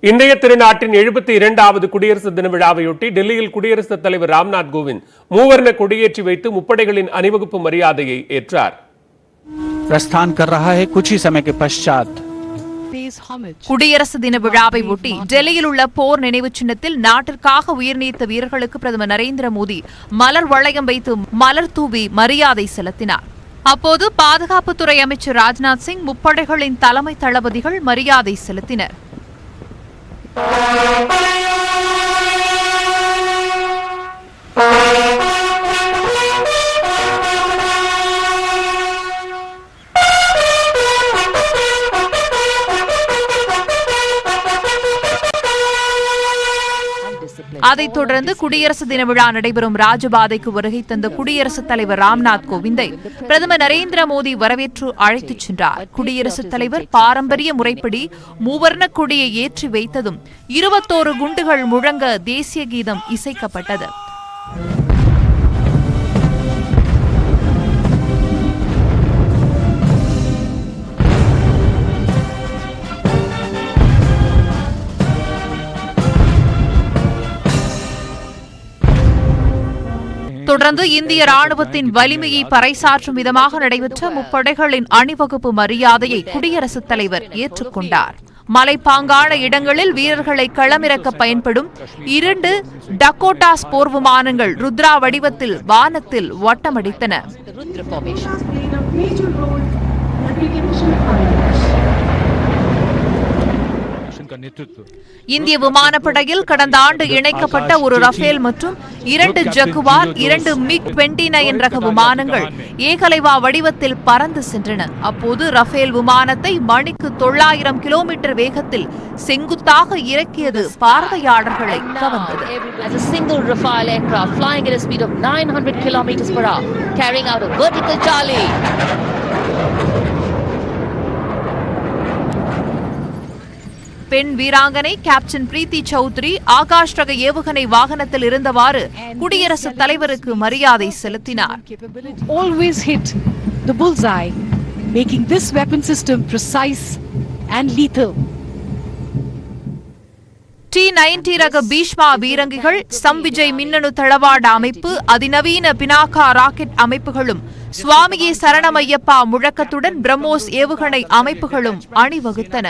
இந்திய திருநாட்டின் 72வது குடியரசு தின விழாவையொட்டி டெல்லியில் குடியரசுத் தலைவர் ராம்நாத் கோவிந்த் மூவர்ண கொடியேற்றி வைத்து முப்படைகளின் அணிவகுப்பு மரியாதையை ஏற்றார். प्रस्थान कर रहा है कुछ ही समय के पश्चात. குடியரசு தின விழாவை ஒட்டி டெல்லியில் உள்ள போர் நினைவு சின்னத்தில் நாட்டிற்காக உயிர்நீத்த வீரர்களுக்கு பிரதமர் நரேந்திர மோடி மலர் வளையம் வைத்து மலர் தூவி மரியாதை செலுத்தினார். அப்போது பாதுகாப்புத்துறை அமைச்சர் ராஜ்நாத் சிங் முப்படைகளின் தலைமை தளபதிகள் மரியாதை செலுத்தினர். அதைத் தொடர்ந்து குடியரசு தின விழா நடைபெறும் ராஜபாதைக்கு வருகை தந்த குடியரசுத் தலைவர் ராம்நாத் கோவிந்தை பிரதமர் நரேந்திர மோடி வரவேற்று அழைத்துச் சென்றார். குடியரசுத் தலைவர் பாரம்பரிய முறைப்படி மூவர்ண கொடியை ஏற்றி வைத்ததும் 21 குண்டுகள் முழங்க தேசிய கீதம் இசைக்கப்பட்டது. தொடர்ந்து இந்திய ராணுவத்தின் வலிமையை பறைசாற்றும் விதமாக நடைபெற்ற முப்படைகளின் அணிவகுப்பு மரியாதையை குடியரசுத் தலைவர் ஏற்றுக்கொண்டார். மலைப்பாங்கான இடங்களில் வீரர்களை களமிறக்க பயன்படும் 2 டக்கோட்டாஸ் போர் விமானங்கள் ருத்ரா வடிவத்தில் வானத்தில் வட்டமடித்தன. இந்திய விமானப்படையில் கடந்த ஆண்டு இணைக்கப்பட்ட ஒரு ரஃபேல் மற்றும் 2 ஜகுவார் 2 MiG-29 ரக விமானங்கள் ஏகலைவா வடிவத்தில் பறந்து சென்றன. அப்போது ரஃபேல் விமானத்தை மணிக்கு 900 கிலோமீட்டர் வேகத்தில் செங்குத்தாக இறக்கியது பார்வையாளர்களை கவர்ந்தது. பெண் வீராங்கனை கேப்டன் பிரீத்தி சௌத்ரி ஆகாஷ் ரக ஏவுகணை வாகனத்தில் இருந்தவாறு குடியரசுத் தலைவருக்கு மரியாதை செலுத்தினார். Always hit the bullseye, making this weapon system precise and lethal. T-90 ரக பீஷ்மா வீரங்கிகள், சம்விஜய் மின்னணு தளவாட அமைப்பு, அதிநவீன பினாகா ராக்கெட் அமைப்புகளும், சுவாமியே சரணமையப்பா முழக்கத்துடன் பிரம்மோஸ் ஏவுகணை அமைப்புகளும் அணிவகுத்தன.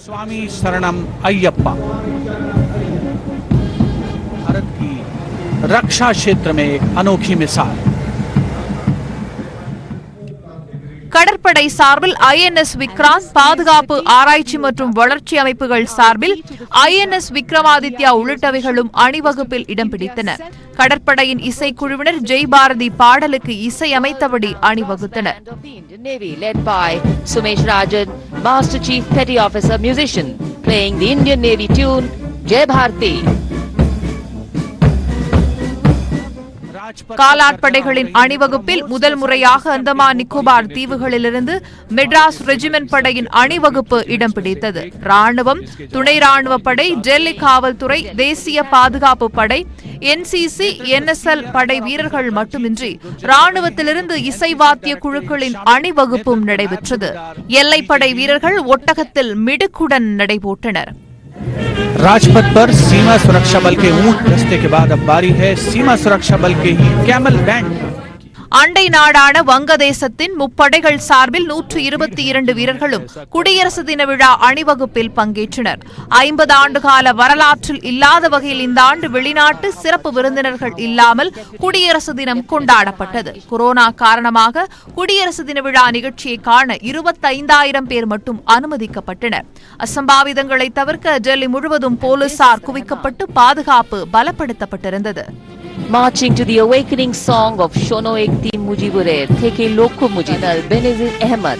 स्वामी शरणम अय्यप्पा भारत की रक्षा क्षेत्र में एक अनोखी मिसाल. கடற்படை சார்பில் INS விக்ராந்த், பாதுகாப்பு ஆராய்ச்சி மற்றும் வளர்ச்சி அமைப்புகள் சார்பில் INS விக்ரமாதித்யா உள்ளிட்டவைகளும் அணிவகுப்பில் இடம் பிடித்தன. கடற்படையின் இசைக்குழுவினர் ஜெய் பாரதி பாடலுக்கு இசையமைத்தபடி அணிவகுத்தனர். காலாட்படைகளின் அணிவகுப்பில் முதல் முறையாக அந்தமான் நிக்கோபார் தீவுகளிலிருந்து மெட்ராஸ் ரெஜிமெண்ட் படையின் அணிவகுப்பு இடம் பிடித்தது. ராணுவம், துணை ராணுவ படை, டெல்லி காவல்துறை, தேசிய பாதுகாப்பு படை, NCC, NSL படை வீரர்கள் மட்டுமின்றி ராணுவத்திலிருந்து இசைவாத்திய குழுக்களின் அணிவகுப்பும் நடைபெற்றது. எல்லைப்படை வீரர்கள் ஒட்டகத்தில் மிடுக்குடன் நடைபோட்டனர். राजपथ पर सीमा सुरक्षा बल के ऊंट दस्ते के बाद अब बारी है सीमा सुरक्षा बल के ही कैमल बैंड. அண்டை நாடான வங்கதேசத்தின் முப்படைகள் சார்பில் 122 வீரர்களும் குடியரசு தின விழா அணிவகுப்பில் பங்கேற்றனர். 50 ஆண்டுகால வரலாற்றில் இல்லாத வகையில் இந்த ஆண்டு வெளிநாட்டு சிறப்பு விருந்தினர்கள் இல்லாமல் குடியரசு தினம் கொண்டாடப்பட்டது. கொரோனா காரணமாக குடியரசு தின விழா நிகழ்ச்சியை காண 25,000 பேர் மட்டும் அனுமதிக்கப்பட்டனர். அசம்பாவிதங்களை தவிர்க்க டெல்லி முழுவதும் போலீசார் குவிக்கப்பட்டு பாதுகாப்பு பலப்படுத்தப்பட்டிருந்தது. Marching to the awakening song of Shono Ekti Mujibure, Theke Lokho Mujinal, Benazir Ahmad.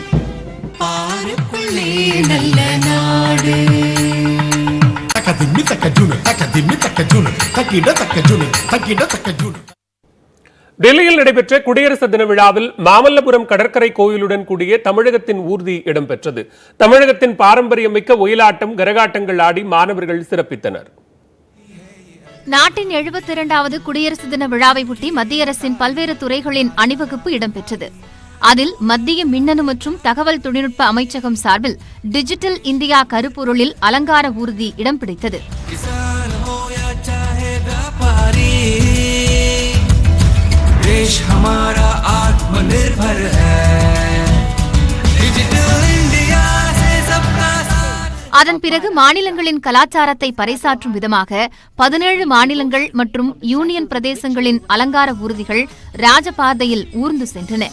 டெல்லியில் நடைபெற்ற குடியரசு தின விழாவில் மாமல்லபுரம் கடற்கரை கோயிலுடன் கூடிய தமிழகத்தின் ஊர்தி இடம்பெற்றது. தமிழகத்தின் பாரம்பரியமிக்க ஒயிலாட்டம், கரகாட்டங்கள் ஆடி மாணவர்கள் சிறப்பித்தனர். நாட்டின் 72வது குடியரசு தின விழாவை ஒட்டி மத்திய அரசின் பல்வேறு துறைகளின் அணிவகுப்பு இடம்பெற்றது. அதில் மத்திய மின்னணு மற்றும் தகவல் தொழில்நுட்ப அமைச்சகம் சார்பில் டிஜிட்டல் இந்தியா கருப்பொருளில் அலங்கார ஊர்தி இடம் பிடித்தது. அதன் பிறகு மாநிலங்களின் கலாச்சாரத்தை பறைசாற்றும் விதமாக 17 மாநிலங்கள் மற்றும் யூனியன் பிரதேசங்களின் அலங்கார ஊர்திகள் ராஜபாதையில் ஊர்ந்து சென்றன.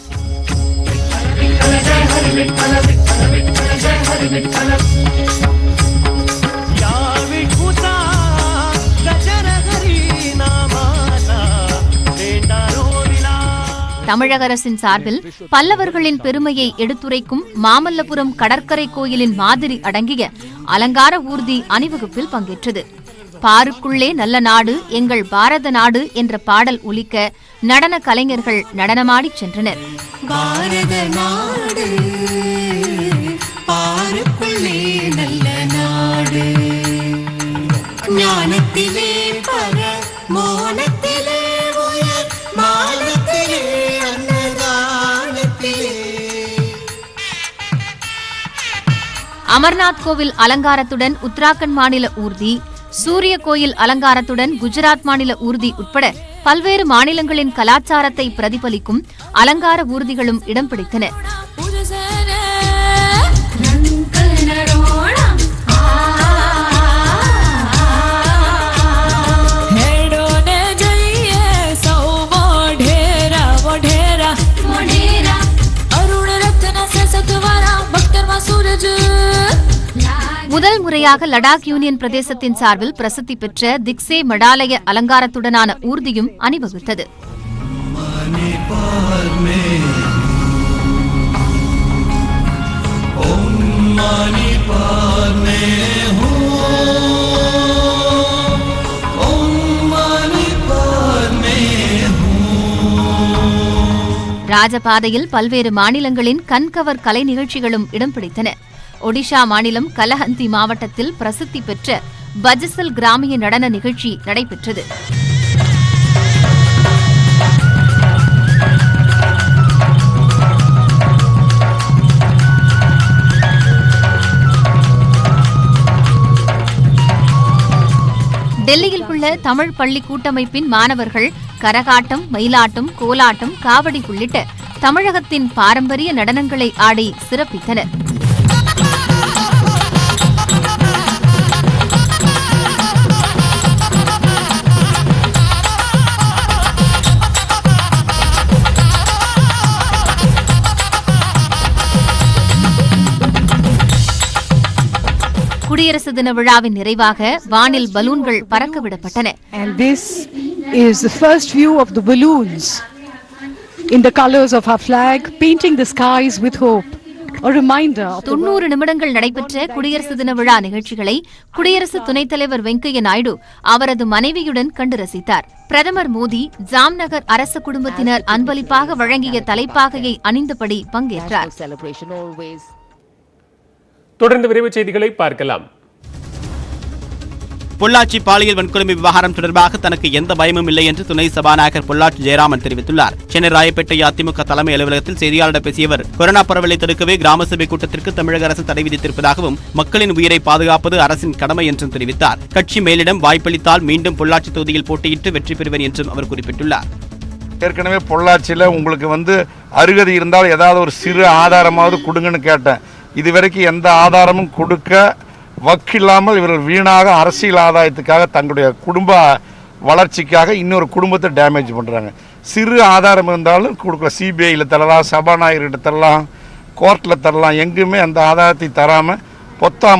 தமிழக அரசின் சார்பில் பல்லவர்களின் பெருமையை எடுத்துரைக்கும் மாமல்லபுரம் கடற்கரை கோயிலின் மாதிரி அடங்கிய அலங்கார ஊர்தி அணிவகுப்பில் பங்கேற்றது. பாருக்குள்ளே நல்ல நாடு எங்கள் பாரத நாடு என்ற பாடல் ஒலிக்க நடன கலைஞர்கள் நடனமாடிச் சென்றனர். பாரத நாடு பாருக்குள்ளே நல்ல நாடு ஞானத்திலே பர மோனத்திலே உயர் மானத்திலே அன்னதானத்திலே. அமர்நாத் கோவில் அலங்காரத்துடன் உத்தராகண்ட் மாநில ஊர்தி, சூரிய கோயில் அலங்காரத்துடன் குஜராத் மாநில ஊர்தி உட்பட பல்வேறு மாநிலங்களின் கலாச்சாரத்தை பிரதிபலிக்கும் அலங்கார ஊர்திகளும் இடம் பிடித்தன. முதல் முறையாக லடாக் யூனியன் பிரதேசத்தின் சார்பில் பிரசித்தி பெற்ற திக்ஸே மடாலய அலங்காரத்துடனான ஊர்தியும் அணிவகுத்தது. ராஜபாதையில் பல்வேறு மாநிலங்களின் கண்கவர் கலை நிகழ்ச்சிகளும் இடம் பிடித்தன. ஒடிஷா மாநிலம் கலஹந்தி மாவட்டத்தில் பிரசித்தி பெற்ற பஜசல் கிராமிய நடன நிகழ்ச்சி நடைபெற்றது. டெல்லியில் உள்ள தமிழ் பள்ளி கூட்டமைப்பின் மாணவர்கள் கரகாட்டம், மயிலாட்டம், கோலாட்டம், காவடி உள்ளிட்ட தமிழகத்தின் பாரம்பரிய நடனங்களை ஆடி சிறப்பித்தனர். குடியரசு தின விழாவின் நிறைவாக வானில் பலூன்கள் பறக்க விடப்பட்டன. And this is the first view of the balloons in the colors of our flag, painting the skies with hope. A reminder of 90 நிமிடங்கள் நடைபெற்ற குடியரசு தின விழா நிகழ்ச்சிகளை குடியரசு துணைத் தலைவர் வெங்கையா நாயுடு அவரது மனைவியுடன் கண்டு ரசித்தார். பிரதமர் மோடி ஜாம்நகர் அரச குடும்பத்தினர் அன்பளிப்பாக வழங்கிய தலைப்பாகையை அணிந்தபடி பங்கேற்றார். தொடர்ந்து விரைவுச் செய்திகளை பார்க்கலாம். பொள்ளாச்சி பாலியல் வன்கொடுமை விவகாரம் தொடர்பாக தனக்கு எந்த பயமும் இல்லை என்று துணை சபாநாயகர் பொள்ளாச்சி ஜெயராமன் தெரிவித்துள்ளார். சென்னை ராயப்பேட்டை அதிமுக தலைமை அலுவலகத்தில் செய்தியாளர்களிடம் பேசிய அவர், கொரோனா பரவலை தடுக்கவே கிராம சபை கூட்டத்திற்கு தமிழக அரசு தடை விதித்திருப்பதாகவும் மக்களின் உயிரை பாதுகாப்பது அரசின் கடமை என்றும் தெரிவித்தார். கட்சி மேலிடம் வாய்ப்பளித்தால் மீண்டும் பொள்ளாச்சி தொகுதியில் போட்டியிட்டு வெற்றி பெறுவேன் என்றும் அவர் குறிப்பிட்டுள்ளார். ஏற்கனவே பொள்ளாச்சியில் உங்களுக்கு அருகதை இருந்தால் ஏதாவது ஒரு சிறு ஆதாரமாவது கொடுங்கன்னு கேட்டேன். இதுவரைக்கும் எந்த ஆதாரமும் கொடுக்க வக்கில்லாமல் இவர்கள் வீணாக அரசியல் ஆதாயத்துக்காக தங்களுடைய குடும்ப வளர்ச்சிக்காக இன்னொரு குடும்பத்தை டேமேஜ் பண்ணுறாங்க. சிறு ஆதாரம் இருந்தாலும் கொடுக்கல. சிபிஐயில் தரலாம், சபாநாயகர்கிட்ட தரலாம், கோர்ட்டில் தரலாம். எங்குமே அந்த ஆதாரத்தை தராமல்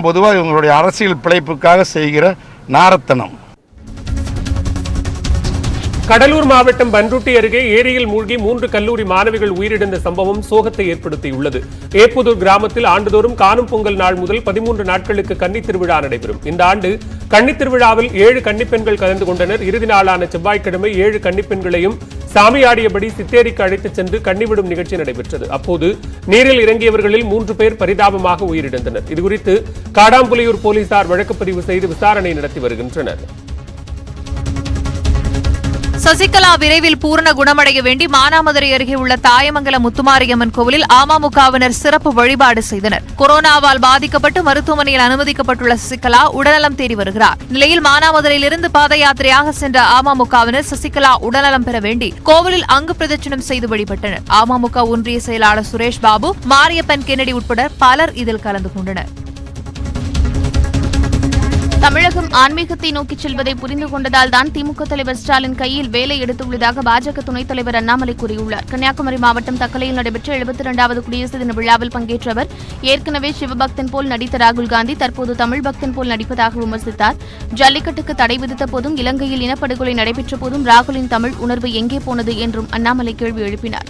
பொதுவாக இவங்களுடைய அரசியல் பிழைப்புக்காக செய்கிற நாரத்தனம். கடலூர் மாவட்டம் பன்ருட்டி அருகே ஏரியில் மூழ்கி 3 கல்லூரி மாணவிகள் உயிரிழந்த சம்பவம் சோகத்தை ஏற்படுத்தியுள்ளது. ஏப்புதூர் கிராமத்தில் ஆண்டுதோறும் காணும் பொங்கல் நாள் முதல் 13 நாட்களுக்கு கன்னித் திருவிழா நடைபெறும். இந்த ஆண்டு கன்னித் திருவிழாவில் 7 கன்னிப்பெண்கள் கலந்து கொண்டனர். இறுதி நாளான செவ்வாய்க்கிழமை 7 கன்னிப்பெண்களையும் சாமியாடியபடி சித்தேரிக்கு அழைத்துச் சென்று கன்னிவிடும் நிகழ்ச்சி நடைபெற்றது. அப்போது நீரில் இறங்கியவர்களில் 3 பேர் பரிதாபமாக உயிரிழந்தனர். இதுகுறித்து காடாம்புலியூர் போலீசார் வழக்குப்பதிவு செய்து விசாரணை நடத்தி வருகின்றனர். சசிகலா விரைவில் பூரண குணமடைய வேண்டி மானாமதுரை அருகே உள்ள தாயமங்கலம் முத்துமாரியம்மன் கோவிலில் அமமுகவினர் சிறப்பு வழிபாடு செய்தனர். கொரோனாவால் பாதிக்கப்பட்டு மருத்துவமனையில் அனுமதிக்கப்பட்டுள்ள சசிகலா உடல்நலம் தேடி வருகிறார். நிலையில் மானாமதுரையிலிருந்து பாத யாத்திரையாக சென்ற அமமுகவினர் சசிகலா உடல்நலம் பெற வேண்டி கோவிலில் அங்கு பிரதட்சணம் செய்து வழிபட்டனர். அமமுக ஒன்றிய செயலாளர் சுரேஷ் பாபு, மாரியப்பன் கென்னடி உட்பட பலர் இதில் கலந்து கொண்டனர். தமிழகம் ஆன்மீகத்தை நோக்கிச் செல்வதை புரிந்து கொண்டதால் தான் திமுக தலைவர் ஸ்டாலின் கையில் வேலை எடுத்துள்ளதாக பாஜக துணைத் தலைவர் அண்ணாமலை கூறியுள்ளார். கன்னியாகுமரி மாவட்டம் தக்கலையில் நடைபெற்ற 72வது குடியரசு தின விழாவில் பங்கேற்ற அவர் ஏற்கனவே சிவபக்தன் போல் நடித்த ராகுல் காந்தி தற்போது தமிழ் பக்தன் போல் நடிப்பதாக விமர்சித்தார். ஜல்லிக்கட்டுக்கு தடை விதித்த போதும் இலங்கையில் இனப்படுகொலை நடைபெற்ற போதும் ராகுலின் தமிழ் உணர்வு எங்கே போனது என்றும் அண்ணாமலை கேள்வி எழுப்பினார்.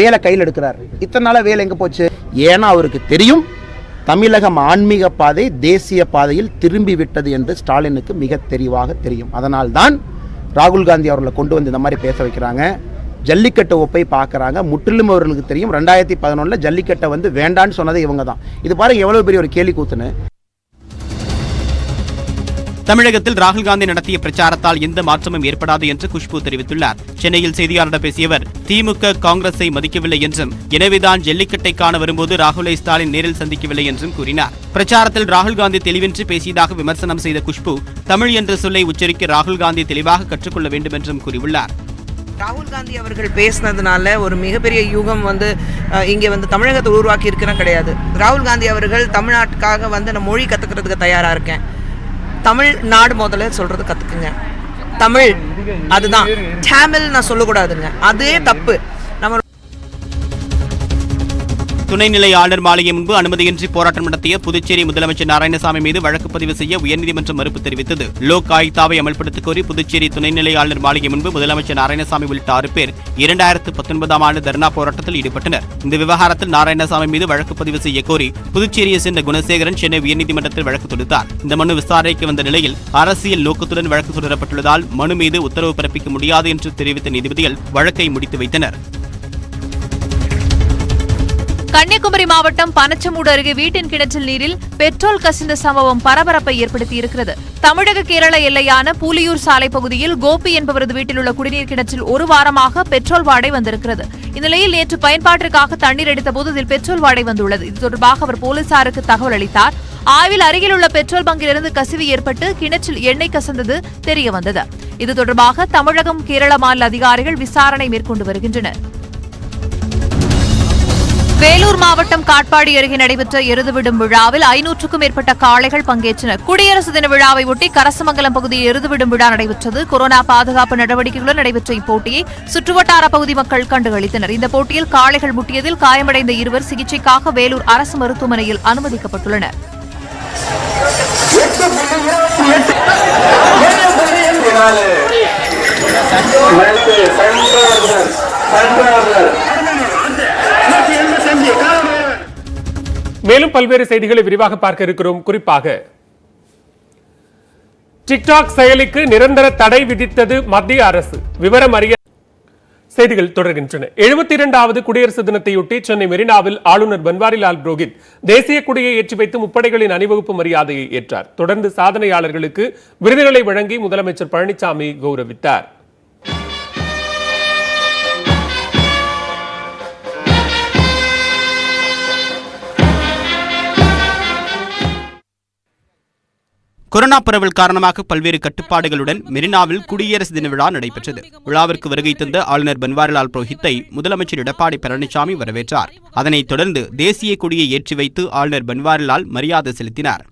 வேலை கையில் எடுக்கிறார். இத்தனை நாள வேலை எங்க போச்சு? ஏன்னா அவருக்கு தெரியும் தமிழகம் ஆன்மீக பாதை தேசிய பாதையில் திரும்பி விட்டது என்று ஸ்டாலினுக்கு மிக தெளிவாக தெரியும். அதனால்தான் ராகுல் காந்தி அவர்களை கொண்டு வந்து இந்த மாதிரி பேச வைக்கிறாங்க. ஜல்லிக்கட்டு ஒப்பை பார்க்குறாங்க. முற்றிலும் அவர்களுக்கு தெரியும் 2011 ஜல்லிக்கட்டை வேண்டான்னு சொன்னது இவங்க தான். இது பாருங்க எவ்வளவு பெரிய ஒரு கேலி கூத்துன்னு. தமிழகத்தில் ராகுல் காந்தி நடத்திய பிரச்சாரத்தால் எந்த மாற்றமும் ஏற்படாது என்று குஷ்பு தெரிவித்துள்ளார். சென்னையில் செய்தியாளர்களிடம் பேசிய அவர் திமுக காங்கிரஸை மதிக்கவில்லை என்றும் எனவேதான் ஜல்லிக்கட்டை காண வரும்போது ராகுலை ஸ்டாலின் நேரில் சந்திக்கவில்லை என்றும் கூறினார். பிரச்சாரத்தில் ராகுல் காந்தி தெளிவின்றி பேசியதாக விமர்சனம் செய்த குஷ்பு தமிழ் என்ற சொல்லை உச்சரிக்க ராகுல் காந்தி தெளிவாக கற்றுக்கொள்ள வேண்டும் என்றும் கூறியுள்ளார். ராகுல் காந்தி அவர்கள் பேசினதுனால ஒரு மிகப்பெரிய யுகம் இங்கே தமிழகத்தை உருவாக்கி இருக்கிறது கிடையாது. ராகுல் காந்தி அவர்கள் தமிழ்நாட்டுக்காக நான் மொழி கற்றுக்கிறதுக்கு தயாராக இருக்கேன். தமிழ்நாடு முதல்ல சொல்றது கத்துக்குங்க. தமிழ் அதுதான். தமிழ் நான் சொல்லக்கூடாதுங்க, அதே தப்பு. நம்ம துணைநிலை ஆளுநர் மாளிகை முன்பு அனுமதியின்றி போராட்டம் நடத்திய புதுச்சேரி முதலமைச்சர் நாராயணசாமி மீது வழக்கு பதிவு செய்ய உயர்நீதிமன்றம் மறுப்பு தெரிவித்தது. லோக் ஆயுக்தாவை அமல்படுத்த கோரி புதுச்சேரி துணைநிலை ஆளுநர் மாளிகை முன்பு முதலமைச்சர் நாராயணசாமி உள்ளிட்ட 6 பேர் 2019 ஆண்டு தர்ணா போராட்டத்தில் ஈடுபட்டனர். இந்த விவகாரத்தில் நாராயணசாமி மீது வழக்கு பதிவு செய்ய கோரி புதுச்சேரியை சேர்ந்த குணசேகரன் சென்னை உயர்நீதிமன்றத்தில் வழக்கு தொடுத்தார். இந்த மனு விசாரணைக்கு வந்த நிலையில் அரசியல் நோக்கத்துடன் வழக்கு தொடரப்பட்டுள்ளதால் மனு மீது உத்தரவு பிறப்பிக்க முடியாது என்று தெரிவித்த நீதிபதிகள் வழக்கை முடித்து வைத்தனர். கன்னியாகுமரி மாவட்டம் பனச்சமூடு அருகே வீட்டின் கிணற்றில் நீரில் பெட்ரோல் கசிந்த சம்பவம் பரபரப்பை ஏற்படுத்தியிருக்கிறது. தமிழக கேரள எல்லையான பூலியூர் சாலை பகுதியில் கோபி என்பவரது வீட்டில் உள்ள குடிநீர் கிணற்றில் ஒரு வாரமாக பெட்ரோல் வாடை வந்திருக்கிறது. இந்நிலையில் நேற்று பயன்பாட்டிற்காக தண்ணீர் எடுத்தபோது இதில் பெட்ரோல் வாடை வந்துள்ளது. இது தொடர்பாக அவர் போலீசாருக்கு தகவல் அளித்தார். ஆய்வில் அருகில் உள்ள பெட்ரோல் பங்கிலிருந்து கசிவு ஏற்பட்டு கிணற்றில் எண்ணெய் கசந்தது தெரியவந்தது. இது தொடர்பாக தமிழகம் கேரள மாநில அதிகாரிகள் விசாரணை மேற்கொண்டு வருகின்றனர். வேலூர் மாவட்டம் காட்பாடி அருகே நடைபெற்ற எருதுவிடும் விழாவில் 500க்கும் மேற்பட்ட காளைகள் பங்கேற்றனர். குடியரசு தின விழாவை ஒட்டி கரசமங்கலம் பகுதியில் எருதுவிடும் விழா நடைபெற்றது. கொரோனா பாதுகாப்பு நடவடிக்கைகளுடன் நடைபெற்ற இப்போட்டியை சுற்றுவட்டார பகுதி மக்கள் கண்டுகளித்தனர். இந்த போட்டியில் காளைகள் முட்டியதில் காயமடைந்த 2 சிகிச்சைக்காக வேலூர் அரசு மருத்துவமனையில் அனுமதிக்கப்பட்டுள்ளனர். மேலும் பல்வேறு செய்திகளை விரிவாக பார்க்க இருக்கிறோம். குறிப்பாக டிக்டாக் செயலிக்கு நிரந்தர தடை விதித்தது மத்திய அரசு. விவரம் அறிய செய்திகள் தொடர்கின்றன. 72வது குடியரசு தினத்தையொட்டி சென்னை மெரினாவில் ஆளுநர் பன்வாரிலால் புரோஹித் தேசிய கொடியை ஏற்றி வைத்து முப்படைகளின் அணிவகுப்பு மரியாதையை ஏற்றார். தொடர்ந்து சாதனையாளர்களுக்கு விருதுகளை வழங்கி முதலமைச்சர் பழனிசாமி கௌரவித்தார். கொரோனா பரவல் காரணமாக பல்வேறு கட்டுப்பாடுகளுடன் மெரினாவில் குடியரசு தின விழா நடைபெற்றது. விழாவிற்கு வருகை தந்த ஆளுநர் பன்வாரிலால் புரோஹித்தை முதலமைச்சர் எடப்பாடி பழனிசாமி வரவேற்றார். அதனைத் தொடர்ந்து தேசிய கொடியை ஏற்றி வைத்து ஆளுநர் பன்வாரிலால் மரியாதை செலுத்தினார்.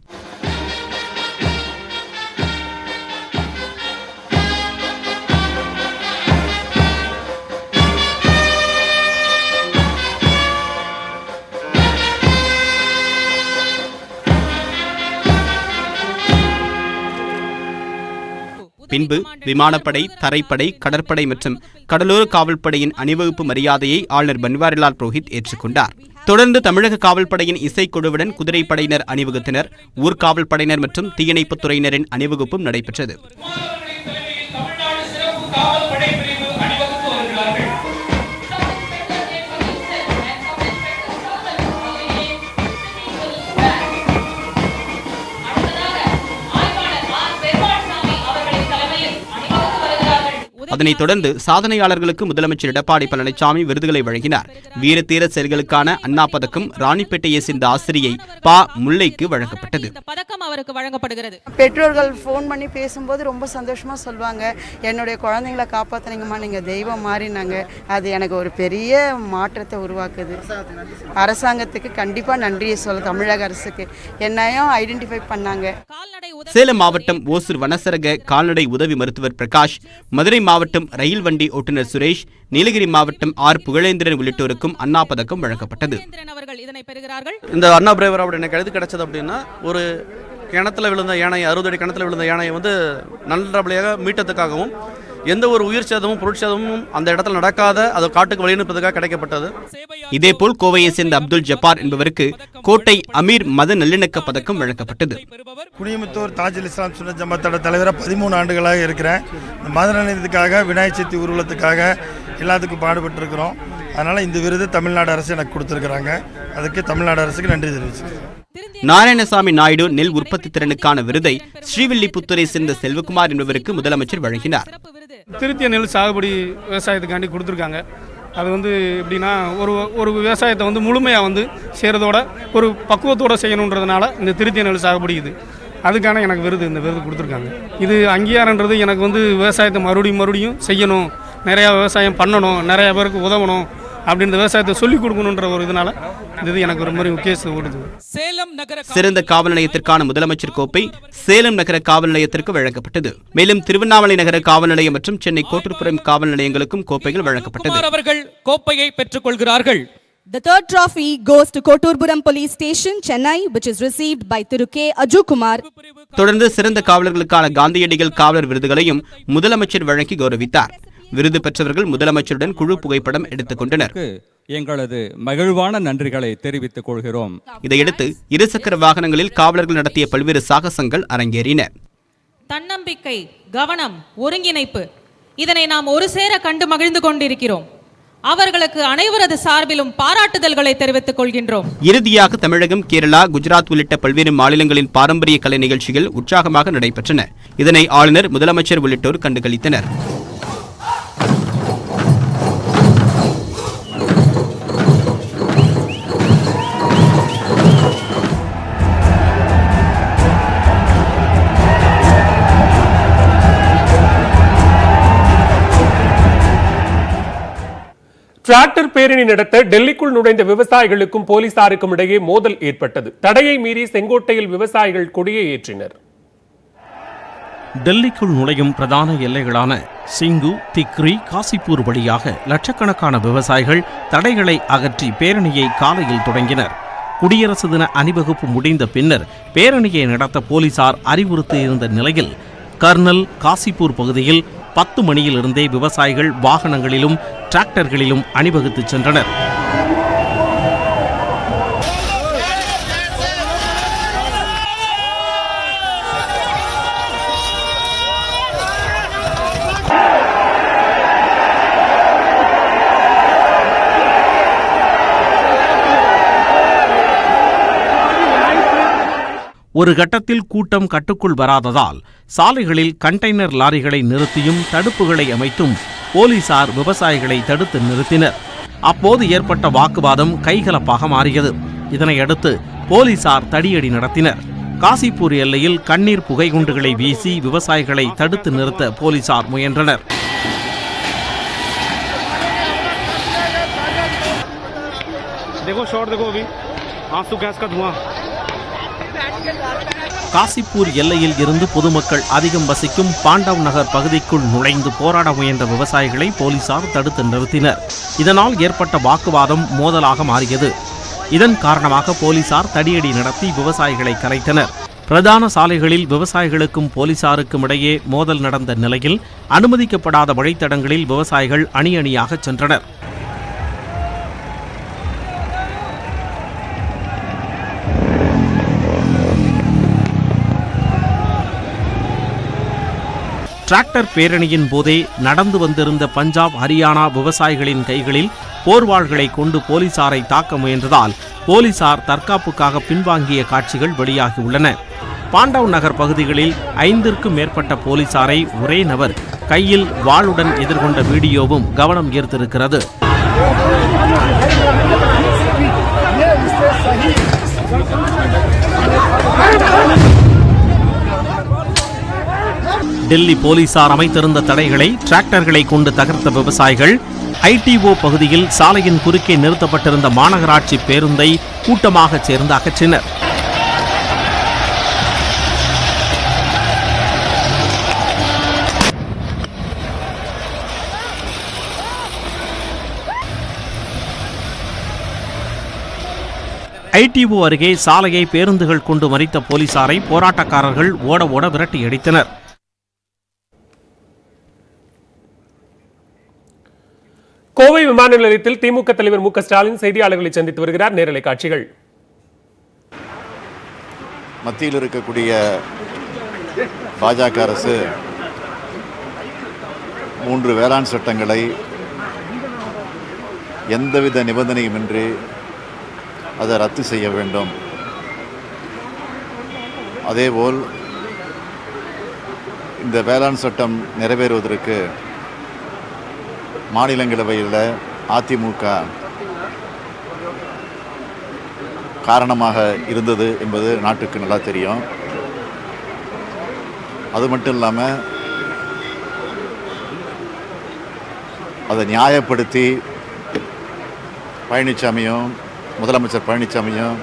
பின்பு விமானப்படை, தரைப்படை, கடற்படை மற்றும் கடலோர காவல்படையின் அணிவகுப்பு மரியாதையை ஆளுநர் பன்வாரிலால் புரோஹித் ஏற்றுக்கொண்டார். தொடர்ந்து தமிழக காவல்படையின் இசைக்குழுவுடன் குதிரைப்படையினர் அணிவகுத்தனர். ஊர்காவல் படையினர் மற்றும் தீயணைப்புத் துறையினரின் அணிவகுப்பும் நடைபெற்றது. அதனைத் தொடர்ந்து சாதனையாளர்களுக்கு முதலமைச்சர் எடப்பாடி பழனிசாமி விருதுகளை வழங்கினார். வீரதீர செயல்களுக்கான அண்ணா பதக்கம் ராணிப்பேட்டையை சேர்ந்த ஆசிரியை பா முல்லைக்கு வழங்கப்பட்டது. பெற்றோர்கள் ஃபோன் பண்ணி பேசும்போது ரொம்ப சந்தோஷமா சொல்லுவாங்க, என்னுடைய குழந்தைங்களை காப்பாத்துனீங்கம்மா, நீங்க தெய்வம் மாறினாங்க. அது எனக்கு ஒரு பெரிய மாற்றத்தை உருவாக்குது. அரசாங்கத்துக்கு கண்டிப்பா நன்றியை சொல்ல, தமிழக அரசுக்கு என்னையும் ஐடென்டிஃபை பண்ணாங்க. சேலம் மாவட்டம் ஓசூர் வனசரக கால்நடை உதவி மருத்துவர் பிரகாஷ், மதுரை மாவட்டம் ரயில் வண்டி ஓட்டுநர் சுரேஷ், நீலகிரி மாவட்டம் ஆர் புகழேந்திரன் உள்ளிட்டோருக்கும் அண்ணா பதக்கம் வழங்கப்பட்டது. இந்த அண்ணா பிரைவர் அப்படி எனக்கு எழுதி கிடைச்சது அப்படின்னா, ஒரு கிணத்துல விழுந்த யானை, 60 அடி கிணத்துல விழுந்த யானையை நல்லபடியாக மீட்டதுக்காகவும் எந்த ஒரு உயிர் சேதமும் பொருட்சேதமும் அந்த இடத்துல நடக்காத அதை காட்டுக்கு வழியனுப்பதற்காக கிடைக்கப்பட்டது. இதேபோல் கோவையை சேர்ந்த அப்துல் ஜப்பார் என்பவருக்கு கோட்டை அமீர் மத நல்லிணக்க பதக்கம் வழங்கப்பட்டது. குனியமுத்தூர் தாஜுல் இஸ்லாம் சுன்னத் ஜமாத்தோட தலைவராக 13 ஆண்டுகளாக இருக்கிறேன். மத நல்லிணக்கத்துக்காக, விநாயகர் சதுர்த்தி ஊர்வலத்துக்காக எல்லாத்துக்கும் பாடுபட்டு இருக்கிறோம். அதனால இந்த விருது தமிழ்நாடு அரசு எனக்கு கொடுத்துருக்குறாங்க. அதுக்கு தமிழ்நாடு அரசுக்கு நன்றி தெரிவிச்சுக்கிறேன். நாராயணசாமி நாயுடு நெல் உற்பத்தி திறனுக்கான விருதை ஸ்ரீவில்லிபுத்தூரை சேர்ந்த செல்வகுமார் என்பவருக்கு முதலமைச்சர் வழங்கினார். திருத்திய நெல் சாகுபடி விவசாயத்துக்காண்டி கொடுத்துருக்காங்க. அது எப்படின்னா ஒரு விவசாயத்தை முழுமையாக செய்கிறதோட ஒரு பக்குவத்தோடு செய்யணுன்றதுனால இந்த திருத்திய நெல் சாகுபடி இது அதுக்கான எனக்கு இந்த விருது கொடுத்துருக்காங்க. இது அங்கீகாரன்றது எனக்கு விவசாயத்தை மறுபடியும் செய்யணும், நிறையா விவசாயம் பண்ணணும், நிறையா பேருக்கு உதவணும் அப்படின்ற விவசாயத்தை சொல்லிக் கொடுக்கணுன்ற ஒரு இதனால இது எனக்கு ரொம்ப முக்கியத்துவம் கொடுத்து. சிறந்த காவல் நிலையத்திற்கான முதலமைச்சர் கோப்பை சேலம் நகர காவல் நிலையத்திற்கு வழங்கப்பட்டது. மேலும் திருவண்ணாமலை நகர காவல் நிலையம் மற்றும் சென்னை கோட்டூர்புரம் காவல் நிலையங்களுக்கும் கோப்பைகள் வழங்கப்பட்டது. அவர்கள் கோப்பையை பெற்றுக் கொள்கிறார்கள். The third trophy goes to Koturpuram Police Station, Chennai, which is received by Thiru K. Ajukumar. தொடர்ந்து சிறந்த காவலர்களுக்கான காந்தியடிகள் காவலர் விருதுகளையும் முதலமைச்சர் வழங்கி கௌரவித்தார். விருது பெற்றவர்கள் முதலமைச்சருடன் குழு புகைப்படம் எடுத்துக் கொண்டனர். எங்களது மகிழ்வான நன்றிகளை தெரிவித்துக் கொள்கிறோம். இதையடுத்து இருசக்கர வாகனங்களில் காவலர்கள் நடத்திய பல்வேறு சாகசங்கள் அரங்கேறின. தன்னம்பிக்கை, கவனம், ஒருங்கிணைப்பு, இதனை நாம் ஒரு சேர கண்டு மகிழ்ந்து கொண்டிருக்கிறோம். அவர்களுக்கு அனைவரது சார்பிலும் பாராட்டுதல்களை தெரிவித்துக் கொள்கின்றோம். இறுதியாக தமிழகம், கேரளா, குஜராத் உள்ளிட்ட பல்வேறு மாநிலங்களின் பாரம்பரிய கலை நிகழ்ச்சிகள் உற்சாகமாக நடைபெற்றன. இதனை ஆளுநர், முதலமைச்சர் உள்ளிட்டோர் கண்டுகளித்தனர். டிராக்டர் பேரணி நடத்த டெல்லிக்குள் நுழைந்த விவசாயிகளுக்கும் போலீசாருக்கும் இடையே மோதல் ஏற்பட்டது. தடையை மீறி செங்கோட்டையில் விவசாயிகள் கொடியை ஏற்றினர். டெல்லிக்குள் நுழையும் பிரதான எல்லைகளான சிங்கு, திக்ரி, காசிப்பூர் வழியாக லட்சக்கணக்கான விவசாயிகள் தடைகளை அகற்றி பேரணியை காலையில் தொடங்கினர். குடியரசு தின அணிவகுப்பு முடிந்த பின்னர் பேரணியை நடத்த போலீசார் அறிவுறுத்தியிருந்த நிலையில் கர்னல், காசிப்பூர் பகுதியில் 10 மணியிலிருந்தே விவசாயிகள் வாகனங்களிலும் டிராக்டர்களிலும் அணிவகுத்து சென்றனர். ஒரு கட்டத்தில் கூட்டம் கட்டுக்குள் வராததால் சாலைகளில் கண்டெய்னர் லாரிகளை நிறுத்தியும் தடுப்புகளை அமைத்தும் போலீசார் விவசாயிகளை தடுத்து நிறுத்தினர். அப்போது ஏற்பட்ட வாக்குவாதம் கைகலப்பாக மாறியது. இதனையடுத்து போலீசார் தடியடி நடத்தினர். காசிப்பூர் எல்லையில் கண்ணீர் புகைகுண்டுகளை வீசி விவசாயிகளை தடுத்து நிறுத்த போலீசார் முயன்றனர். காசிப்பூர் எல்லையில் இருந்து பொதுமக்கள் அதிகம் வசிக்கும் பாண்டவ் நகர் பகுதிக்குள் நுழைந்து போராட முயன்ற விவசாயிகளை போலீசார் தடுத்து நிறுத்தினர். இதனால் ஏற்பட்ட வாக்குவாதம் மோதலாக மாறியது. இதன் காரணமாக போலீசார் தடியடி நடத்தி விவசாயிகளை கலைத்தனர். பிரதான சாலைகளில் விவசாயிகளுக்கும் போலீசாருக்கும் இடையே மோதல் நடந்த நிலையில் அனுமதிக்கப்படாத வழித்தடங்களில் விவசாயிகள் அணி அணியாக சென்றனர். டிராக்டர் பேரணியின் போதே நடந்து வந்திருந்த பஞ்சாப், ஹரியானா விவசாயிகளின் கைகளில் போர்வாள்களை கொண்டு போலீசாரை தாக்க முயன்றதால் போலீசார் தற்காப்புக்காக பின்வாங்கிய காட்சிகள் வெளியாகியுள்ளன. பாண்டவ் நகர் பகுதிகளில் 5க்கும் மேற்பட்ட போலீசாரை ஒரே நபர் கையில் வாளுடன் எதிர்கொண்ட வீடியோவும் கவனம் ஈர்த்திருக்கிறது. டெல்லி போலீசார் அமைத்திருந்த தடைகளை டிராக்டர்களை கொண்டு தகர்த்த விவசாயிகள் ITO பகுதியில் சாலையின் குறுக்கே நிறுத்தப்பட்டிருந்த மாநகராட்சி பேருந்தை கூட்டமாக சேர்ந்து அகற்றினர். ITO அருகே சாலையை பேருந்துகள் கொண்டு மறித்த போலீசாரை போராட்டக்காரர்கள் ஓட ஓட விரட்டியடித்தனர். கோவை விமான நிலையத்தில் திமுக தலைவர் மு க ஸ்டாலின் செய்தியாளர்களை சந்தித்து வருகிறார். நேரலை காட்சிகள். மத்தியில் இருக்கக்கூடிய பாஜக அரசு 3 வேளாண் சட்டங்களை எந்தவித நிபந்தனையுமின்றி அதை ரத்து செய்ய வேண்டும். அதேபோல் இந்த வேளாண் சட்டம் நிறைவேறுவதற்கு மாநிலங்களவையில் அதிமுக காரணமாக இருந்தது என்பது நாட்டுக்கு நல்லா தெரியும். அது மட்டும் இல்லாமல் அதை நியாயப்படுத்தி பழனிசாமியும் முதலமைச்சர் பழனிசாமியும்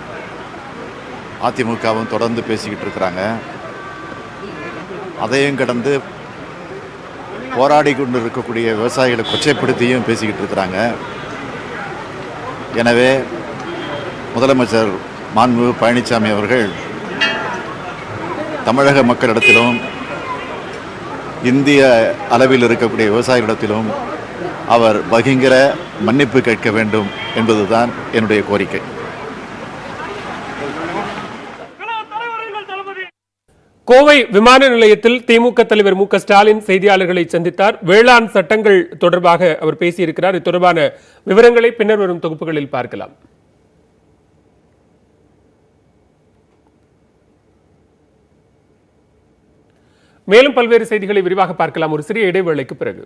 அதிமுகவும் தொடர்ந்து பேசிக்கிட்டு இருக்கிறாங்க. அதையும் கடந்து போராடி கொண்டு இருக்கக்கூடிய விவசாயிகளை கொச்சைப்படுத்தியும் பேசிக்கிட்டு இருக்கிறாங்க. எனவே முதலமைச்சர் மாண்புமிகு பழனிசாமி அவர்கள் தமிழக மக்களிடத்திலும் இந்திய அளவில் இருக்கக்கூடிய விவசாயிகளிடத்திலும் அவர் பகிங்கிற மன்னிப்பு கேட்க வேண்டும் என்பதுதான் என்னுடைய கோரிக்கை. கோவை விமான நிலையத்தில் திமுக தலைவர் மு க ஸ்டாலின் செய்தியாளர்களை சந்தித்தார். வேளாண் சட்டங்கள் தொடர்பாக அவர் பேசியிருக்கிறார். இது தொடர்பான விவரங்களை பின்னர் வரும் தொகுப்புகளில் பார்க்கலாம். மேலும் பல்வேறு செய்திகளை விரிவாக பார்க்கலாம் ஒரு சிறிய இடைவேளைக்கு பிறகு.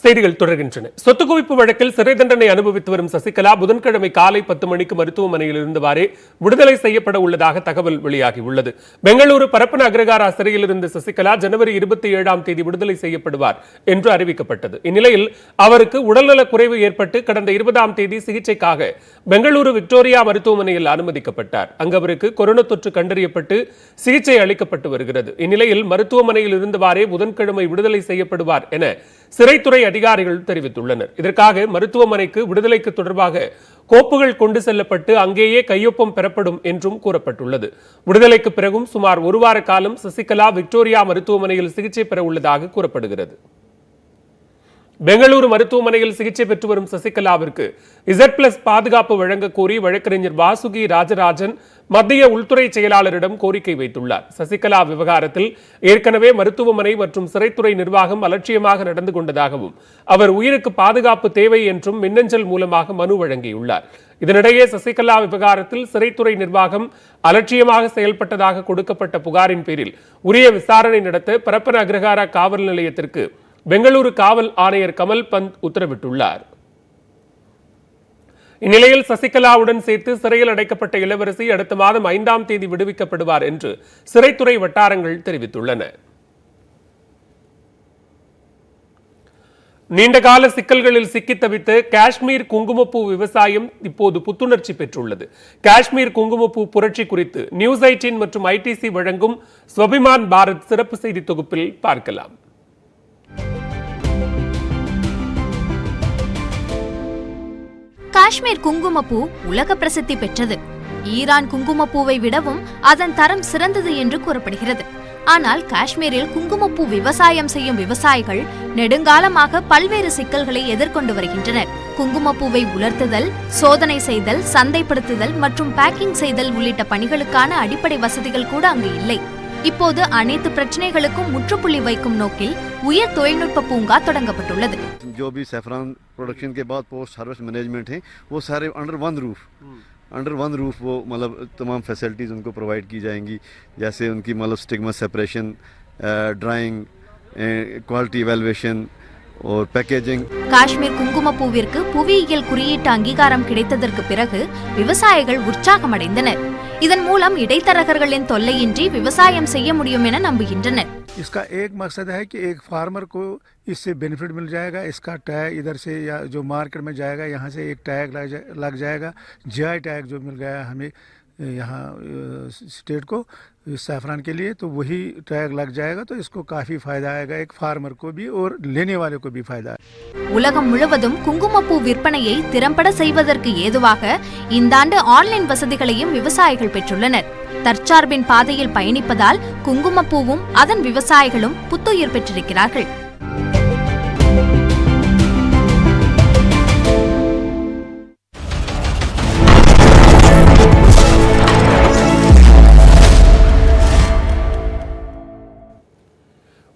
செய்திகள் தொடர்கின்றன. சொத்து குவிப்பு வழக்கில் சிறை தண்டனை அனுபவித்து வரும் சசிகலா புதன்கிழமை காலை 10 மணிக்கு மருத்துவமனையில் இருந்தவாறே விடுதலை செய்யப்பட உள்ளதாக தகவல் வெளியாகியுள்ளது. பெங்களூரு பரப்பன அக்ரகாரா சிறையில் இருந்த சசிகலா ஜனவரி 27ஆம் தேதி விடுதலை செய்யப்படுவார் என்று அறிவிக்கப்பட்டது. இந்நிலையில் அவருக்கு உடல்நலக் குறைவு ஏற்பட்டு கடந்த 20ஆம் தேதி சிகிச்சைக்காக பெங்களூரு விக்டோரியா மருத்துவமனையில் அனுமதிக்கப்பட்டார். அங்கு அவருக்கு கொரோனா தொற்று கண்டறியப்பட்டு சிகிச்சை அளிக்கப்பட்டு வருகிறது. இந்நிலையில் மருத்துவமனையில் இருந்தவாறே புதன்கிழமை விடுதலை செய்யப்படுவார் என சிறைத்துறை அதிகாரிகள் தெரிவித்துள்ளனர். இதற்காக மருத்துவமனைக்கு விடுதலைக்கு தொடர்பாக கோப்புகள் கொண்டு செல்லப்பட்டு அங்கேயே கையொப்பம் பெறப்படும் என்றும் கூறப்பட்டுள்ளது. விடுதலைக்கு பிறகும் சுமார் 1 வார காலம் சசிகலா விக்டோரியா மருத்துவமனையில் சிகிச்சை பெற உள்ளதாக கூறப்படுகிறது. பெங்களூரு மருத்துவமனையில் சிகிச்சை பெற்று வரும் சசிகலாவிற்கு Z+ பாதுகாப்பு வழங்க கோரி வழக்கறிஞர் வாசுகி ராஜராஜன் மத்திய உள்துறை செயலாளரிடம் கோரிக்கை வைத்துள்ளார். சசிகலா விவகாரத்தில் ஏற்கனவே மருத்துவமனை மற்றும் சிறைத்துறை நிர்வாகம் அலட்சியமாக நடந்து கொண்டதாகவும் அவர் உயிருக்கு பாதுகாப்பு தேவை என்றும் மின்னஞ்சல் மூலமாக மனு வழங்கியுள்ளார். இதனிடையே சசிகலா விவகாரத்தில் சிறைத்துறை நிர்வாகம் அலட்சியமாக செயல்பட்டதாக கொடுக்கப்பட்ட புகாரின் பேரில் உரிய விசாரணை நடத்த பரப்பன அக்ரகாரா காவல் நிலையத்திற்கு பெங்களூரு காவல் ஆணையர் கமல் பந்த் உத்தரவிட்டுள்ளார். இந்நிலையில் சசிகலாவுடன் சேர்த்து சிறையில் அடைக்கப்பட்ட இளவரசி அடுத்த மாதம் 5ஆம் தேதி விடுவிக்கப்படுவார் என்று சிறைத்துறை வட்டாரங்கள் தெரிவித்துள்ளன. நீண்டகால சிக்கல்களில் சிக்கி தவித்த காஷ்மீர் குங்குமப்பூ விவசாயம் இப்போது புத்துணர்ச்சி பெற்றுள்ளது. காஷ்மீர் குங்குமப்பூ புரட்சி குறித்து நியூஸ் 18 மற்றும் ITC வழங்கும் ஸ்வபிமான் பாரத் சிறப்பு செய்தி தொகுப்பில் பார்க்கலாம். காஷ்மீர் குங்குமப்பூ உலக பிரசித்தி பெற்றது. ஈரான் குங்குமப்பூவை விடவும் அதன் தரம் சிறந்தது என்று கூறப்படுகிறது. ஆனால் காஷ்மீரில் குங்குமப்பூ விவசாயம் செய்யும் விவசாயிகள் நெடுங்காலமாக பல்வேறு சிக்கல்களை எதிர்கொண்டு வருகின்றனர். குங்குமப்பூவை உலர்த்துதல், சோதனை செய்தல், சந்தைப்படுத்துதல் மற்றும் பேக்கிங் செய்தல் உள்ளிட்ட பணிகளுக்கான அடிப்படை வசதிகள் கூட அங்கு இல்லை. இப்போது அனைத்து பிரச்சனைகளுக்கும் முற்றுப்புள்ளி வைக்கும் நோக்கில் உயர் தொழில்நுட்ப பூங்கா தொடங்கப்பட்டுள்ளது. जो भी सैफरान प्रोडक्शन के बाद पोस्ट हार्वेस्ट मैनेजमेंट है वो सारे under one roof under one roof वो मतलब तमाम फैसिलिटीज़ उनको प्रोवाइड की जाएंगी, जैसे उनकी मतलब stigma separation, drawing, quality evaluation और पैकेजिंग. காஷ்மீர் குங்குமப்பூவிற்கு புவியியல் குறியீட்டு அங்கீகாரம் கிடைத்ததற்கு பிறகு விவசாயிகள் உற்சாகமடைந்தனர். இதன் மூலம் இடைத்தரகர்களின் தொல்லையின்றி விவசாயம் செய்ய முடியும் என நம்புகின்றனர். इसका एक मकसद है कि एक फार्मर को इससे बेनिफिट मिल जाएगा, इसका टैग इधर से या जो मार्केट में जाएगा यहाँ से एक टैग लग जाएगा, जीआई टैग जो मिल गया हमें यहाँ स्टेट को सैफरान के लिए, तो वही टैग लग जाएगा, तो इसको काफ़ी फ़ायदा आएगा एक फार्मर को भी और लेने वाले को भी फ़ायदा. உலகம் முழுவதும் குங்குமப்பூ விற்பனையை திறம்பட செய்வதற்கு ஏதுவாக இந்த ஆண்டு ஆன்லைன் வசதிகளையும் விவசாயிகள் பெற்றுள்ளனர். தற்சார்பின் பாதையில் பயணிப்பதால் குங்குமப்பூவும் அதன் விவசாயிகளும் புத்துயிர் பெற்றிருக்கிறார்கள்.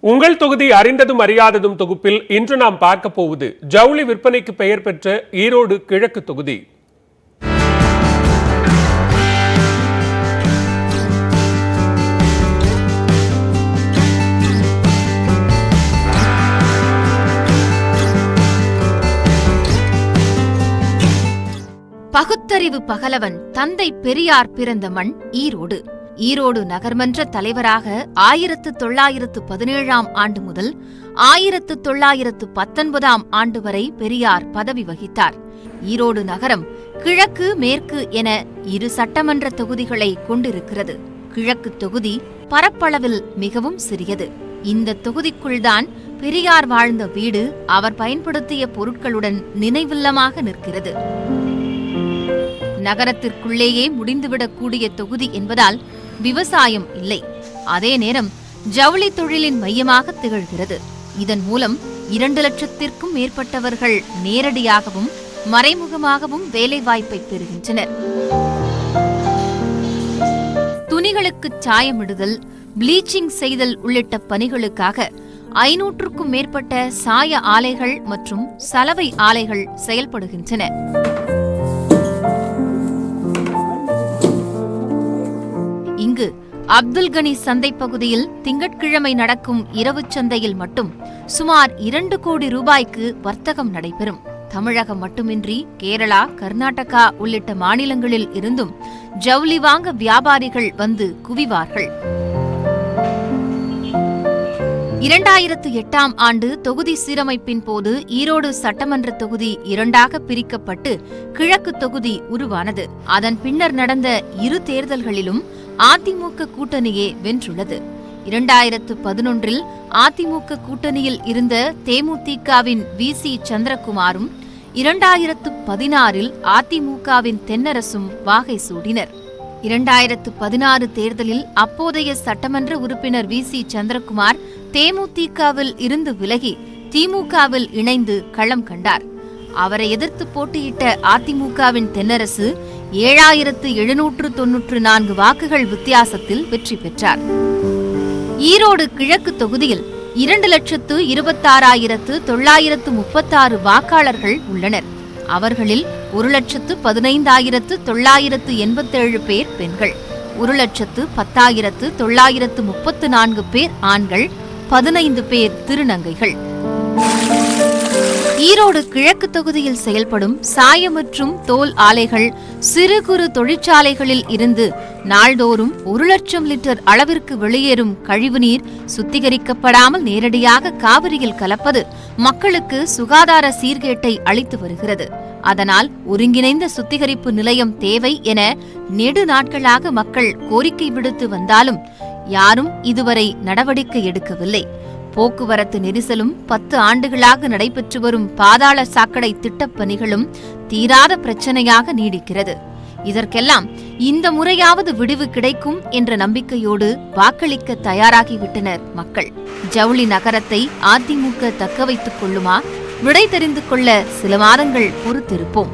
உங்கள் தொகுதி அறிந்ததும் அறியாததும் தொகுப்பில் இன்று நாம் பார்க்க போவது ஜவுளி விற்பனைக்கு பெயர் பெற்ற ஈரோடு கிழக்கு தொகுதி. பகுத்தறிவு பகலவன் தந்தை பெரியார் பிறந்த மண் ஈரோடு. ஈரோடு நகர்மன்ற தலைவராக 1917ஆம் ஆண்டு முதல் 1919ஆம் ஆண்டு வரை பெரியார் பதவி வகித்தார். ஈரோடு நகரம் கிழக்கு மேற்கு என 2 சட்டமன்ற தொகுதிகளை கொண்டிருக்கிறது. கிழக்கு தொகுதி பரப்பளவில் மிகவும் சிறியது. இந்த தொகுதிக்குள்தான் பெரியார் வாழ்ந்த வீடு, அவர் பயன்படுத்திய பொருட்களுடன் நினைவில்லமாக நிற்கிறது. நகரத்திற்குள்ளேயே முடிந்துவிடக்கூடிய தொகுதி என்பதால் விவசாயம் இல்லை. அதே நேரம் ஜவுளி தொழிலின் மையமாக திகழ்கிறது. இதன் மூலம் 2 லட்சத்திற்கும் மேற்பட்டவர்கள் நேரடியாகவும் மறைமுகமாகவும் வேலைவாய்ப்பை பெறுகின்றனர். துணிகளுக்கு சாயமிடுதல், ப்ளீச்சிங் செய்தல் உள்ளிட்ட பணிகளுக்காக 500க்கும் மேற்பட்ட சாய ஆலைகள் மற்றும் சலவை ஆலைகள் செயல்படுகின்றன. இங்கு அப்துல் கனி சந்தை பகுதியில் திங்கட்கிழமை நடக்கும் இரவு சந்தையில் மட்டும் சுமார் 2 கோடி ரூபாய்க்கு வர்த்தகம் நடைபெறும். தமிழகம் மட்டுமின்றி கேரளா, கர்நாடகா உள்ளிட்ட மாநிலங்களில் இருந்தும் ஜவுளி வாங்க வியாபாரிகள் வந்து குவிவார்கள். 2008ஆம் ஆண்டு தொகுதி சீரமைப்பின் போது ஈரோடு சட்டமன்ற தொகுதி 2ஆக பிரிக்கப்பட்டு கிழக்கு தொகுதி உருவானது. அதன் பின்னர் நடந்த 2 தேர்தல்களிலும் அதிமுக கூட்டணியே வென்றுள்ளது. 2011இல் அதிமுக கூட்டணியில் இருந்த தேமுதிகவின் வி.சி. சந்திரகுமாரும் 2016இல் அதிமுகவின் தென்னரசும் வாகை சூடினர். 2016 தேர்தலில் அப்போதைய சட்டமன்ற உறுப்பினர் வி.சி. சந்திரகுமார் தேமுதிகவில் இருந்து விலகி திமுகவில் இணைந்து களம் கண்டார். அவரை எதிர்த்து போட்டியிட்ட அதிமுகவின் தென்னரசு 7794 வாக்குகள் வித்தியாசத்தில் வெற்றி பெற்றார். ஈரோடு கிழக்கு தொகுதியில் 2,26,936 வாக்காளர்கள் உள்ளனர். அவர்களில் 1,15,987 பேர் பெண்கள், 1,10,934 பேர் ஆண்கள், 15 பேர் திருநங்கைகள். ஈரோடு கிழக்கு தொகுதியில் செயல்படும் சாய மற்றும் தோல் ஆலைகள், சிறு குறு தொழிற்சாலைகளில் இருந்து நாள்தோறும் 1 லட்சம் லிட்டர் அளவிற்கு வெளியேறும் கழிவுநீர் சுத்திகரிக்கப்படாமல் நேரடியாக காவிரியில் கலப்பது மக்களுக்கு சுகாதார சீர்கேட்டை அளித்து வருகிறது. அதனால் ஒருங்கிணைந்த சுத்திகரிப்பு நிலையம் தேவை என நெடு நாட்களாக மக்கள் கோரிக்கை விடுத்து வந்தாலும் யாரும் இதுவரை நடவடிக்கை எடுக்கவில்லை. போக்குவரத்து நெரிசலும் 10 ஆண்டுகளாக நடைபெற்று வரும் பாதாள சாக்கடை திட்டப் பணிகளும் தீராத பிரச்சனையாக நீடிக்கிறது. இதற்கெல்லாம் இந்த முறையாவது விடிவு கிடைக்கும் என்ற நம்பிக்கையோடு வாக்களிக்க தயாராகிவிட்டனர் மக்கள். ஜவுளி நகரத்தை அதிமுக தக்க வைத்துக் கொள்ளுமா? விடை தெரிந்து கொள்ள சில மாதங்கள் பொறுத்திருப்போம்.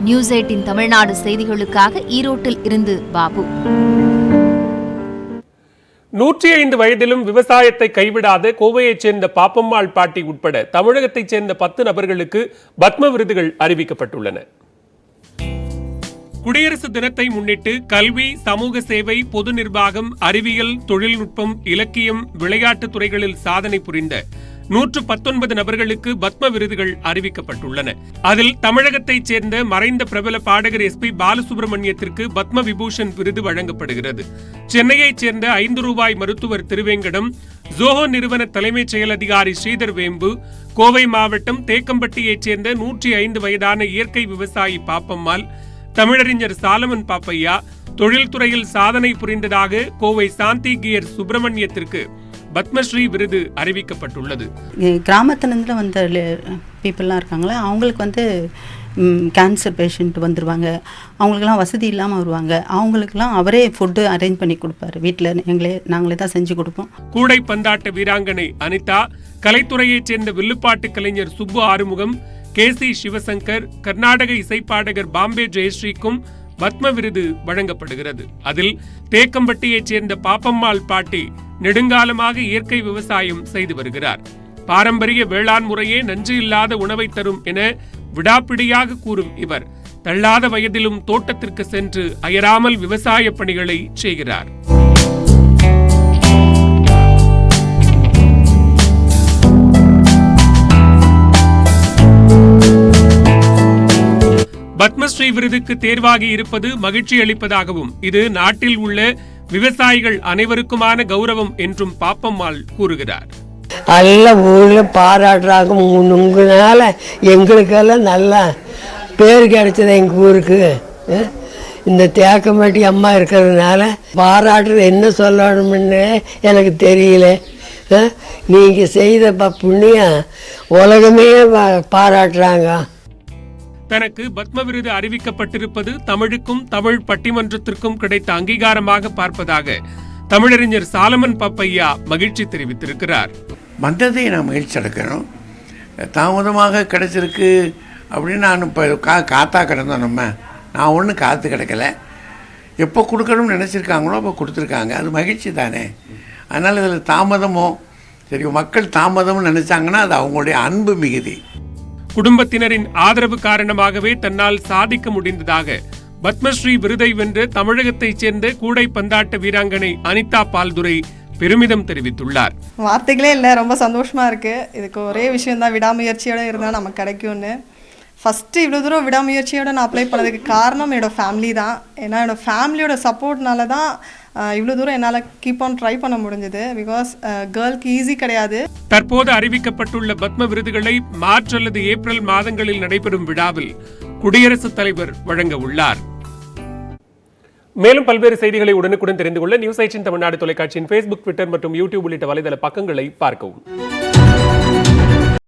நியூஸ் 18 தமிழ்நாடு செய்திகளுக்காக ஈரோட்டில் இருந்து பாபு. 105 வயதிலும் விவசாயத்தை கைவிடாத கோவையைச் சேர்ந்த பாப்பம்மாள் பாட்டி உட்பட தமிழகத்தைச் சேர்ந்த 10 நபர்களுக்கு பத்ம விருதுகள் அறிவிக்கப்பட்டுள்ளன. குடியரசு தினத்தை முன்னிட்டு கல்வி, சமூக சேவை, பொது நிர்வாகம், அறிவியல், தொழில்நுட்பம், இலக்கியம், விளையாட்டுத் துறைகளில் சாதனை புரிந்த 119 நபர்களுக்கு பத்ம விருதுகள் அறிவிக்கப்பட்டுள்ளன. அதில் தமிழகத்தைச் சேர்ந்த மறைந்த பிரபல பாடகர் SP பாலசுப்ரமணியத்திற்கு பத்ம விபூஷன் விருது வழங்கப்படுகிறது. சென்னையைச் சேர்ந்த 5 ரூபாய் மருத்துவர் திருவேங்கடம், ஜோஹோ நிறுவன தலைமைச் செயல் அதிகாரி ஸ்ரீதர் வேம்பு, கோவை மாவட்டம் தேக்கம்பட்டியைச் சேர்ந்த 105 வயதான இயற்கை விவசாயி பாப்பம்மாள், தமிழறிஞர் சாலமன் பாப்பையா, தொழில்துறையில் சாதனை புரிந்ததாக கோவை சாந்தி கியர் சுப்பிரமணியத்திற்கு பத்மஸ்ரீ விருது அறிவிக்கப்பட்டுள்ளது. கிராமத்திலேருந்து வந்த பீப்புளெலாம் இருக்காங்களே, அவங்களுக்கு கேன்சர் பேஷண்ட் வந்துடுவாங்க, அவங்களுக்கெல்லாம் வசதி இல்லாமல் வருவாங்க, அவங்களுக்கெல்லாம் அவரே ஃபுட்டு அரேஞ்ச் பண்ணி கொடுப்பாரு. வீட்டில் நாங்களே தான் செஞ்சு கொடுப்போம். கூடை பந்தாட்ட வீராங்கனை அனிதா, கலைத்துறையைச் சேர்ந்த வில்லுப்பாட்டு கலைஞர் சுப்பு ஆறுமுகம், KC சிவசங்கர், கர்நாடக இசைப்பாடகர் பாம்பே ஜெயஸ்ரீக்கும் பத்ம விருது வழங்கப்படுகிறது. அதில் தேக்கம்பட்டியைச் சேர்ந்த பாப்பம்மாள் பாட்டி நெடுங்காலமாக இயற்கை விவசாயம் செய்து வருகிறார். பாரம்பரிய வேளாண் முறையே நஞ்சு இல்லாத உணவை தரும் என விடாப்பிடியாக கூறும் இவர் தள்ளாத வயதிலும் தோட்டத்திற்கு சென்று அயராமல் விவசாய பணிகளை செய்கிறார். பத்மஸ்ரீ விருதுக்கு தேர்வாகி இருப்பது மகிழ்ச்சி அளிப்பதாகவும் இது நாட்டில் உள்ள விவசாயிகள் அனைவருக்குமான கௌரவம் என்றும் பாப்பம்மாள் கூறுகிறார். நல்ல ஊர்ல பாராட்டுறாங்க. உங்களால எங்களுக்கெல்லாம் நல்ல பேர் கிடைச்சது எங்க ஊருக்கு. இந்த தேக்கம்பட்டி அம்மா இருக்கிறதுனால பாராட்டுறது என்ன சொல்லணும்னு எனக்கு தெரியல. நீங்க செய்த புண்ணியம் உலகமே பாராட்டுறாங்க. தனக்கு பத்ம விருது அறிவிக்கப்பட்டிருப்பது தமிழுக்கும் தமிழ் பட்டிமன்றத்திற்கும் கிடைத்த அங்கீகாரமாக பார்ப்பதாக தமிழறிஞர் சாலமன் பாப்பையா மகிழ்ச்சி தெரிவித்திருக்கிறார். வந்ததை நான் மகிழ்ச்சி அடைக்கணும். தாமதமாக கிடைச்சிருக்கு அப்படின்னு நான் இப்போ காத்தா கிடந்தோம். நான் ஒன்றும் காத்து கிடக்கலை. எப்போ கொடுக்கணும்னு நினச்சிருக்காங்களோ அப்போ கொடுத்துருக்காங்க. அது மகிழ்ச்சி தானே. அதனால் இதில் தாமதமோ சரி, மக்கள் தாமதம்னு நினச்சாங்கன்னா அது அவங்களுடைய அன்பு மிகுதி. குடும்பத்தினரின் ஆதரவு காரணமாகவே தன்னால் சாதிக்க முடிந்ததாக பத்மஸ்ரீ விருதை வென்ற தமிழகத்தைச் சேர்ந்த கூடை பந்தாட்ட வீராங்கனை அனிதா பால்துரை பெருமிதம் தெரிவித்துள்ளார். வார்த்தைகளே இல்லை, ரொம்ப சந்தோஷமா இருக்கு. இதுக்கு ஒரே விஷயம் தான், விடாமுயற்சியோட இருந்தால் நமக்கு கிடைக்கும்னு. ஃபஸ்ட்டு இவ்வளோ தூரம் விடாமுயற்சியோட நான் அப்ளை பண்ணதுக்கு காரணம் என்னோடய ஃபேமிலி தான். ஏன்னா என்னோடய ஃபேமிலியோட சப்போர்ட்னால தான் இவ்வளோ தூரம் என்னால் கீப் ஆன் ட்ரை பண்ண முடிஞ்சது. பிகாஸ் கேர்ளுக்கு ஈஸி கிடையாது. தற்போது அறிவிக்கப்பட்டுள்ள பத்ம விருதுகளை மார்ச் அல்லது ஏப்ரல் மாதங்களில் நடைபெறும் விழாவில் குடியரசுத் தலைவர் வழங்க உள்ளார். மேலும் பல்வேறு செய்திகளை உடனுக்குடன் தெரிந்து கொள்ள நியூஸ் 18 தமிழ்நாடு தொலைக்காட்சியின் Facebook, Twitter மற்றும் YouTube உள்ளிட்ட வலைதள பக்கங்களை பார்க்கவும்.